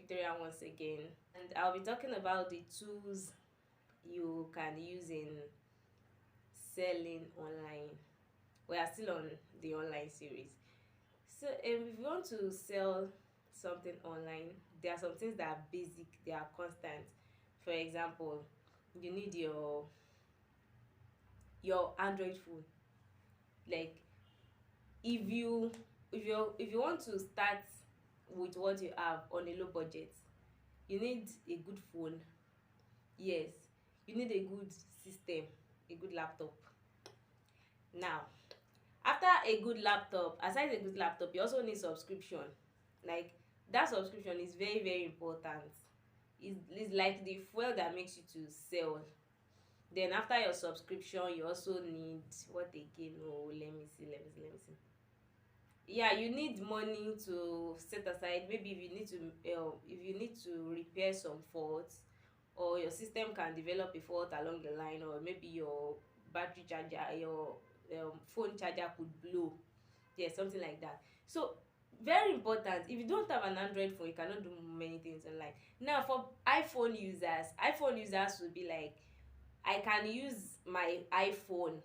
Victoria once again, and I'll be talking about the tools you can use in selling online. We are still on the online series. So, if you want to sell something online, there are some things that are basic, they are constant. For example, you need your Android phone. Like, if you want to start with what you have on a low budget, you need a good phone. Yes, you need a good system, a good laptop. Now, after a good laptop, aside a good laptop, you also need subscription. Like, that subscription is very very important. It's like the fuel that makes you to sell. Then after your subscription, you also need what again? Oh, let me see. Yeah, you need money to set aside. Maybe if you need to repair some faults, or your system can develop a fault along the line, or maybe your battery charger, your phone charger could blow. Yeah, something like that. So, very important. If you don't have an Android phone, you cannot do many things online. Now, for iPhone users will be like, I can use my iPhone.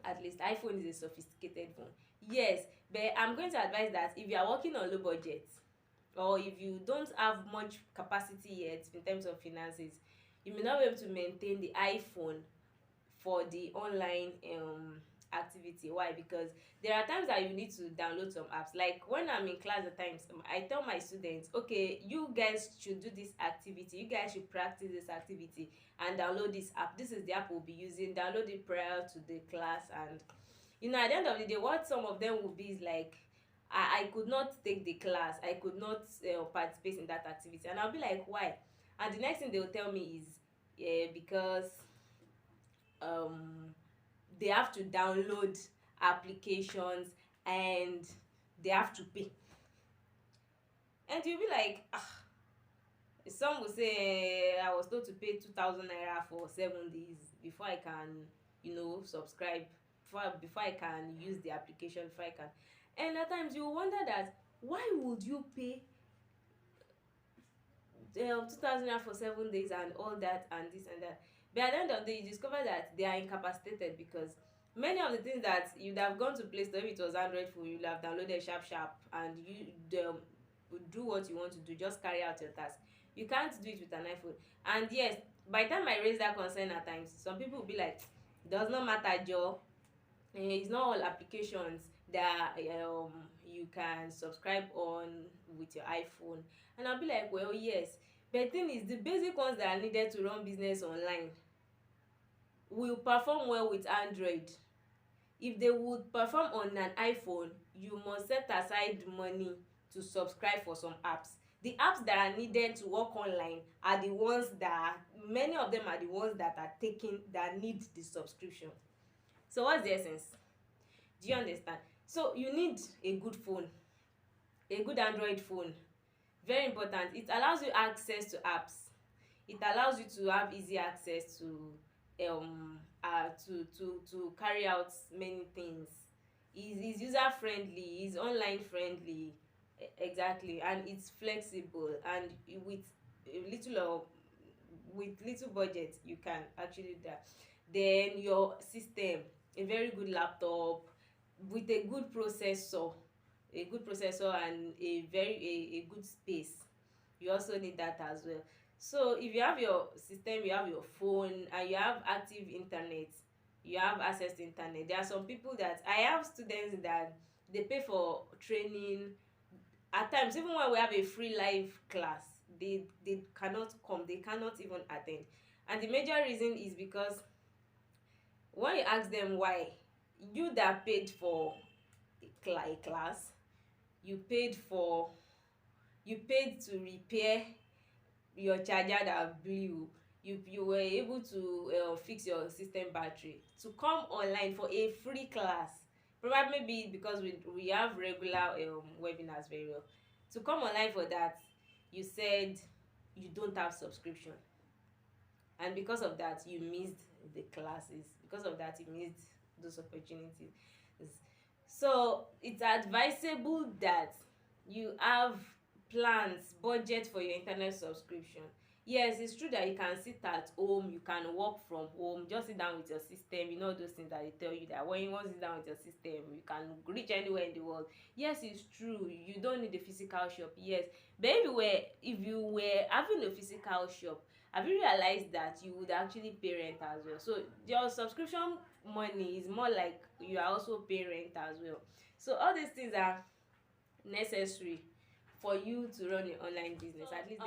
At least iPhone is a sophisticated phone. Yes, but I'm going to advise that if you are working on low budget, or if you don't have much capacity yet in terms of finances, you may not be able to maintain the iPhone for the online activity. Why? Because there are times that you need to download some apps. Like, when I'm in class at times, I tell my students, okay, you guys should do this activity, you guys should practice this activity and download this app. This is the app we'll be using. Download it prior to the class. And at the end of the day, what some of them will be is like, I could not take the class, I could not participate in that activity. And I'll be like, why? And the next thing they will tell me is, yeah, because um they have to download applications and they have to pay. And you'll be like, ah, some will say, I was told to pay 2,000 naira for 7 days before I can subscribe, before I can use the application, before I can. And at times you wonder that, why would you pay 2,000 naira for 7 days and all that and this and that? But at the end of the day, you discover that they are incapacitated, because many of the things that you'd have gone to Play Store, if it was Android phone, you'd have downloaded sharp sharp and you do what you want to do, just carry out your task. You can't do it with an iPhone. And yes, by the time I raise that concern at times, some people will be like, does not matter, Joe. It's not all applications that you can subscribe on with your iPhone. And I'll be like, well, yes, but the thing is, the basic ones that are needed to run business online will perform well with Android. If they would perform on an iPhone, you must set aside money to subscribe for some apps. The apps that are needed to work online are the ones that, many of them are the ones that are taking, that need the subscription. So what's the essence? Do you understand? So you need a good phone, a good Android phone. Very important. It allows you access to apps. It allows you to have easy access to to carry out many things. Is user friendly, is online friendly. Exactly. And it's flexible, and with little or with little budget you can actually do that. Then your system, a very good laptop with a good processor, and a good space. You also need that as well. So if you have your system, you have your phone, and you have active internet, you have access to internet. There are some people that, I have students that they pay for training. At times, even when we have a free live class, they cannot come, they cannot even attend. And the major reason is because when you ask them why, you that paid for a class, you paid to repair your charger that blew, you were able to fix your system battery, to come online for a free class. Probably, maybe because we have regular webinars very well. To come online for that, you said you don't have subscription, and because of that you missed the classes, because of that you missed those opportunities. So it's advisable that you have plans, budget for your internet subscription. Yes, it's true that you can sit at home, you can work from home, just sit down with your system, you know those things that they tell you that when you want to sit down with your system, you can reach anywhere in the world. Yes, it's true, you don't need a physical shop, yes. But if you were having a physical shop, have you realized that you would actually pay rent as well? So your subscription money is more like you are also paying rent as well. So all these things are necessary for you to run your online business. At least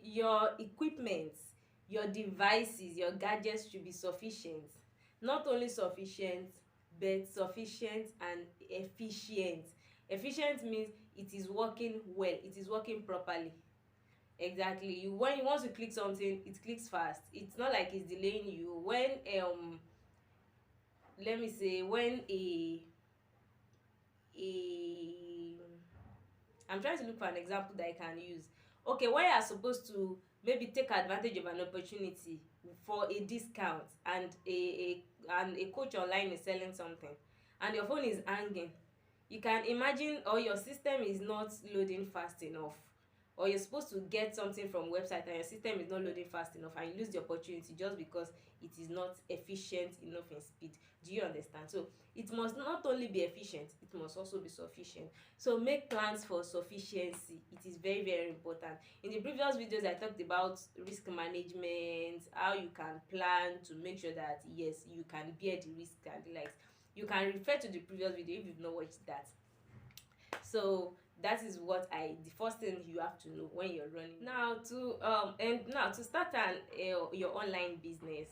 your equipment, your devices, your gadgets should be sufficient. Not only sufficient, but sufficient and efficient. Efficient means it is working well, it is working properly. Exactly. When you want to click something, it clicks fast. It's not like it's delaying you. When let me say, when a I'm trying to look for an example that I can use. Okay, when you are supposed to maybe take advantage of an opportunity for a discount, and a coach online is selling something, and your phone is hanging, you can imagine, or your system is not loading fast enough, or you're supposed to get something from website and your system is not loading fast enough, and you lose the opportunity just because it is not efficient enough in speed. Do you understand? So it must not only be efficient, it must also be sufficient. So make plans for sufficiency. It is very, very important. In the previous videos, I talked about risk management, how you can plan to make sure that yes, you can bear the risk and the likes. You can refer to the previous video if you've not watched that. So that is what the first thing you have to know when you're running. Now to start your online business,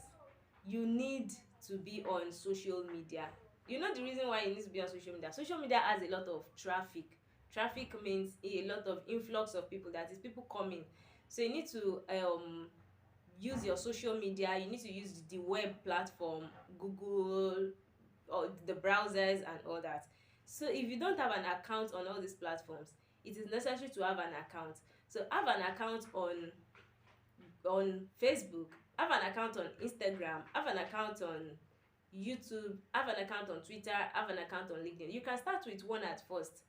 you need to be on social media. You know the reason why you need to be on social media? Social media has a lot of traffic. Traffic means a lot of influx of people, that is people coming. So you need to use your social media, you need to use the web platform, Google, or the browsers and all that. So if you don't have an account on all these platforms, it is necessary to have an account. So have an account on Facebook, have an account on Instagram, have an account on YouTube, have an account on Twitter, have an account on LinkedIn. You can start with one at first,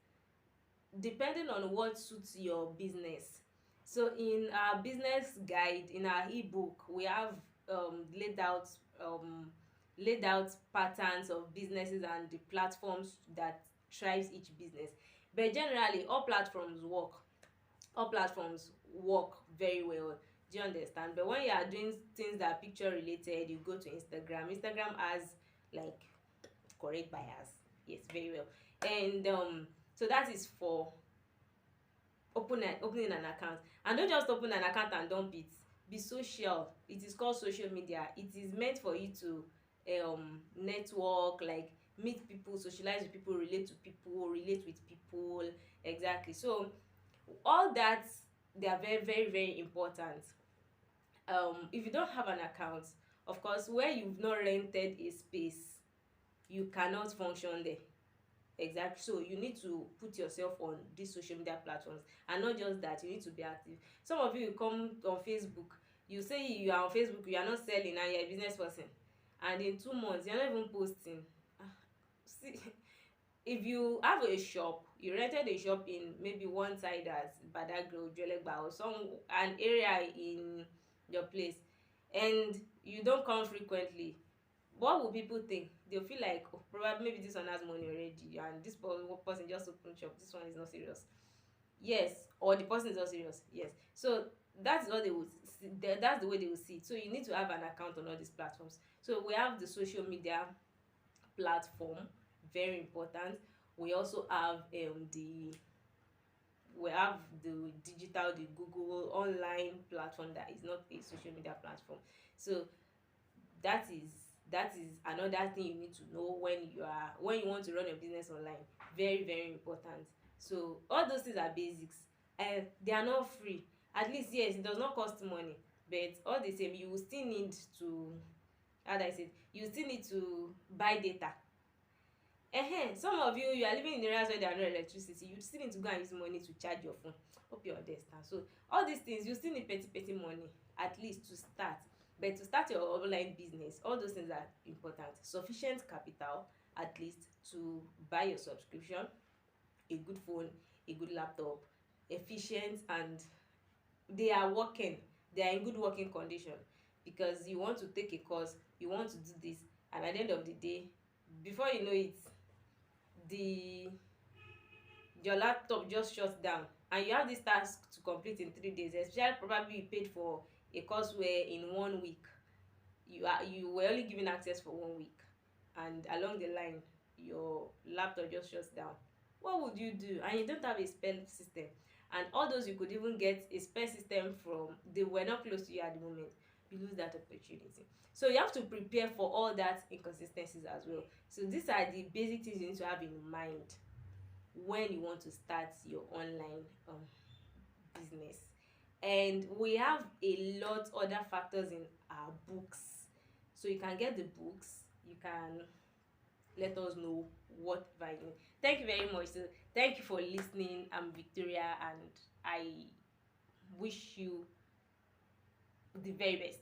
depending on what suits your business. So in our business guide, in our ebook, we have laid out patterns of businesses and the platforms that thrives each business. But generally, all platforms work very well. Do you understand? But when you are doing things that are picture related, you go to Instagram. Instagram has like correct bias, yes, very well. And so that is for opening an account. And don't just open an account and dump it. Be social. It is called social media. It is meant for you to network, like meet people, socialize with people, relate to people, relate with people. Exactly. So all that, they are very, very, very important. If you don't have an account, of course, where you've not rented a space, you cannot function there. Exactly. So you need to put yourself on these social media platforms, and not just that, you need to be active. Some of you come on Facebook, you say you are on Facebook, you are not selling, and you're a business person, and in 2 months you're not even posting. See, if you have a shop, you rented a shop in maybe one side at Badagry, Jolegba, or an area in your place, and you don't come frequently, what will people think? They'll feel like, oh, probably maybe this one has money already, and this person just opened shop, this one is not serious. Yes, or the person is not serious. Yes. So that's what they will see. That's the way they will see it. So you need to have an account on all these platforms. So we have the social media platform, very important. We also have the digital, the Google online platform that is not a social media platform. So that is another thing you need to know when you want to run your business online. Very, very important. So all those things are basics, and they are not free. At least, yes, it does not cost money, but all the same, you will still need to, how do I say it, you still need to buy data. Some of you are living in areas where there are no electricity, you still need to go and use money to charge your phone. Hope you understand. So all these things, you still need petty money at least to start. But to start your online business, all those things are important. Sufficient capital, at least, to buy your subscription, a good phone, a good laptop, efficient, and they are working, they are in good working condition, because you want to take a course, you want to do this, and at the end of the day, before you know it, the your laptop just shuts down, and you have this task to complete in 3 days, especially probably you paid for a course where in 1 week you were only given access for 1 week, and along the line your laptop just shuts down. What would you do? And you don't have a spell system, and all those you could even get a spell system from, they were not close to you at the moment, you lose that opportunity. So you have to prepare for all that inconsistencies as well. So these are the basic things you need to have in mind when you want to start your online business. And we have a lot other factors in our books, so you can get the books, you can let us know what value. Thank you very much. So thank you for listening. I'm Victoria, and I wish you the very best.